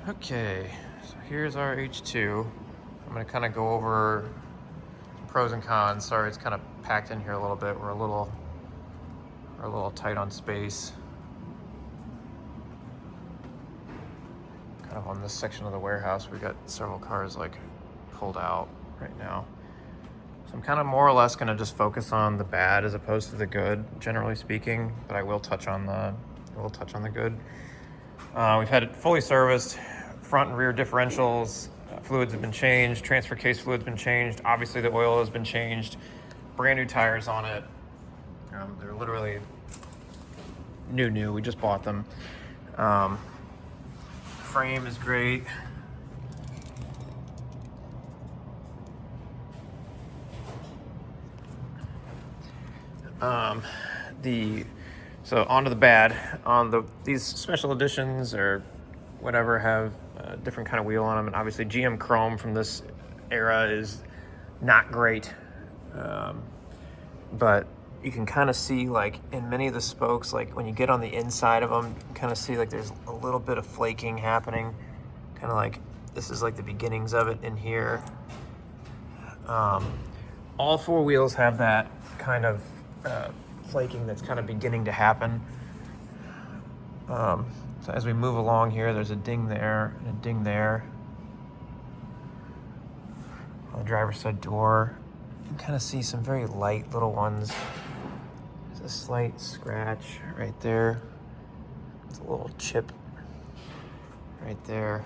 Okay, so here's our H2. I'm gonna kind of go over pros and cons. Sorry, it's kind of packed in here a little bit. We're a little tight on space. Kind of on this section of the warehouse, we got several cars like pulled out right now. So I'm kind of more or less gonna just focus on the bad as opposed to the good, generally speaking. But I will touch on the good. We've had it fully serviced. Front and rear differentials, fluids have been changed. Transfer case fluid's been changed. Obviously, the oil has been changed. Brand new tires on it. They're literally new. We just bought them. Frame is great. So onto the bad. These special editions or whatever have a different kind of wheel on them, and obviously GM Chrome from this era is not great, but you can kind of see like in many of the spokes, like when you get on the inside of them, you can kind of see like there's a little bit of flaking happening, kind of like this is like the beginnings of it in here. All four wheels have that kind of flaking that's kind of beginning to happen. So as we move along here, there's a ding there and a ding there. On the driver's side door, you can kind of see some very light little ones. There's a slight scratch right there. It's a little chip right there.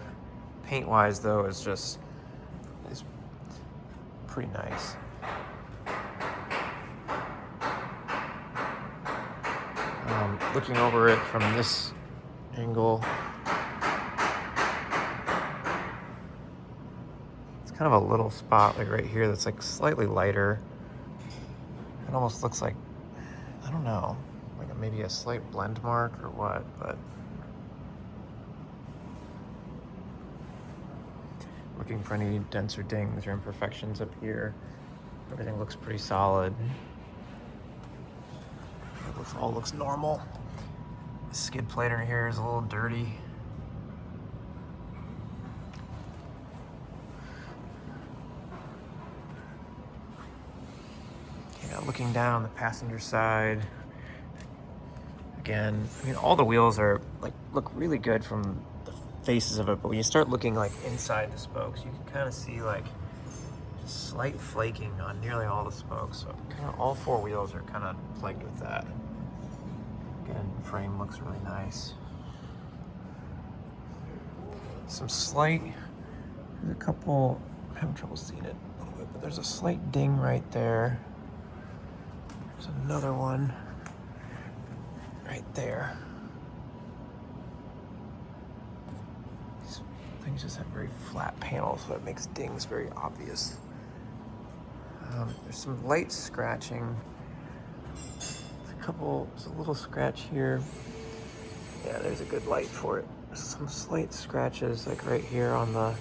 Paint-wise, though, is pretty nice. Looking over it from this angle, it's kind of a little spot like right here that's like slightly lighter. It almost looks like, I don't know, like maybe a slight blend mark or what, but looking for any dents or dings or imperfections up here. Everything looks pretty solid. All looks normal. The skid plate right here is a little dirty. Yeah, looking down the passenger side. Again, I mean, all the wheels are like look really good from the faces of it, but when you start looking like inside the spokes, you can kind of see like slight flaking on nearly all the spokes. So kind of all four wheels are kind of plagued with that. Again, frame looks really nice. Some slight, there's a couple, I'm having trouble seeing it a little bit, but there's a slight ding right there. There's another one right there. These things just have very flat panels, so it makes dings very obvious. There's some light scratching. There's a little scratch here. Yeah, there's a good light for it. Some slight scratches like right here on the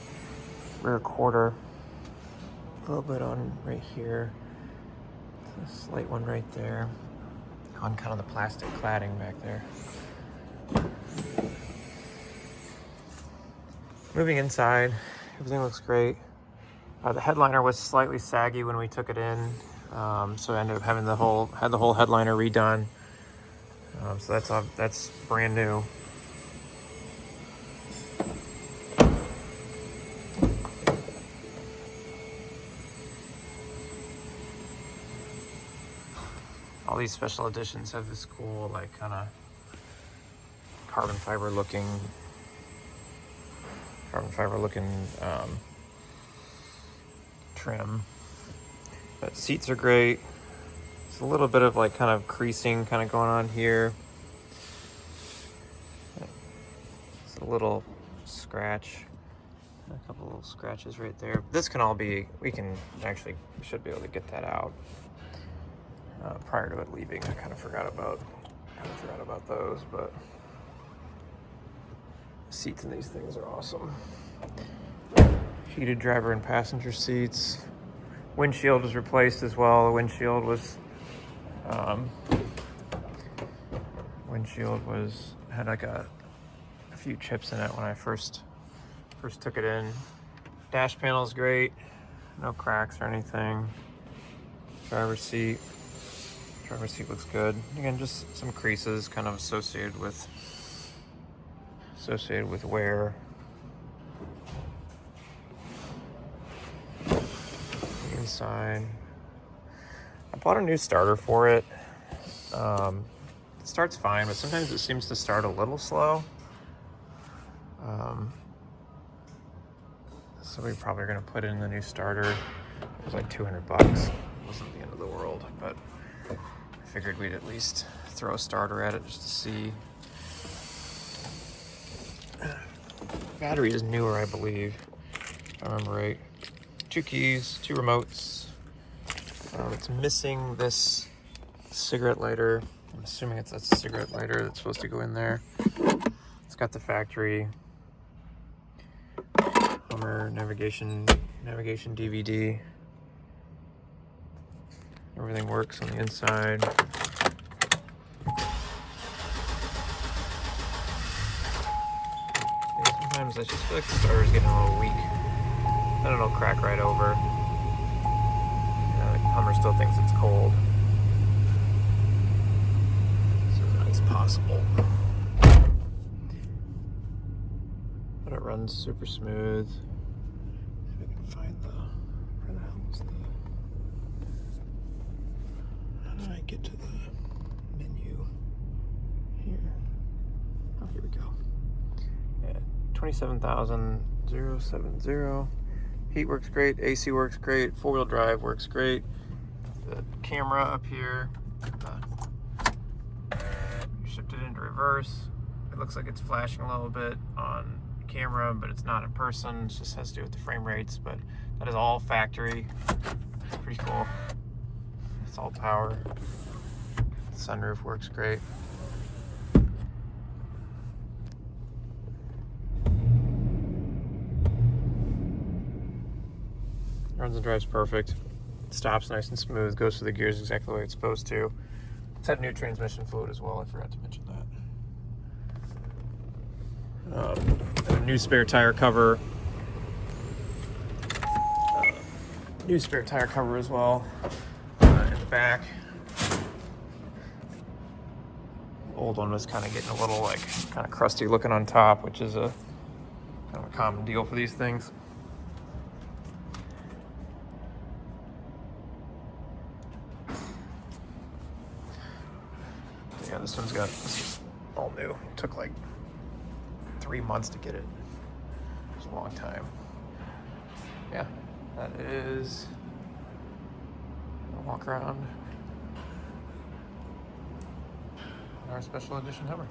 rear quarter. A little bit on right here. A slight one right there. On kind of the plastic cladding back there. Moving inside, everything looks great. The headliner was slightly saggy when we took it in. So I ended up having the whole headliner redone. So that's brand new. All these special editions have this cool, like, kind of carbon fiber looking trim. But seats are great. It's a little bit of like kind of creasing kind of going on here. It's a little scratch. A couple little scratches right there. This can all be, we should be able to get that out prior to it leaving. I kind of forgot about those, but the seats in these things are awesome. Heated driver and passenger seats. Windshield was replaced as well. The windshield had like a few chips in it when I first First took it in. Dash panel is great. No cracks or anything. Driver's seat looks good. Again, just some creases kind of associated with wear. Inside, I bought a new starter for it. It starts fine, but sometimes it seems to start a little slow. So we probably are gonna put in the new starter. It was like $200. It wasn't the end of the world, but I figured we'd at least throw a starter at it just to see. Battery is newer, I believe, if I remember right. 2 keys, 2 remotes. It's missing this cigarette lighter. I'm assuming it's a cigarette lighter that's supposed to go in there. It's got the factory Hummer navigation DVD. Everything works on the inside. Sometimes I just feel like the starter's getting a little weak. Then it'll crack right over. The Hummer still thinks it's cold. So as nice as possible. But it runs super smooth. If I can find where the hell is how do I get to the menu here? Oh, here we go. Yeah, 27,070. Heat works great, AC works great, 4-wheel drive works great. The camera up here, shift it into reverse. It looks like it's flashing a little bit on camera, but it's not in person. It just has to do with the frame rates, but that is all factory. It's pretty cool. It's all power. The sunroof works great. Runs and drives perfect. Stops nice and smooth. Goes through the gears exactly the way it's supposed to. It's had new transmission fluid as well. I forgot to mention that. A new spare tire cover. New spare tire cover as well. In the back. The old one was kind of getting a little kind of crusty looking on top, which is a kind of a common deal for these things. Yeah, this is all new. It took like 3 months to get it. It was a long time. Yeah, that is a walk around our special edition Hummer.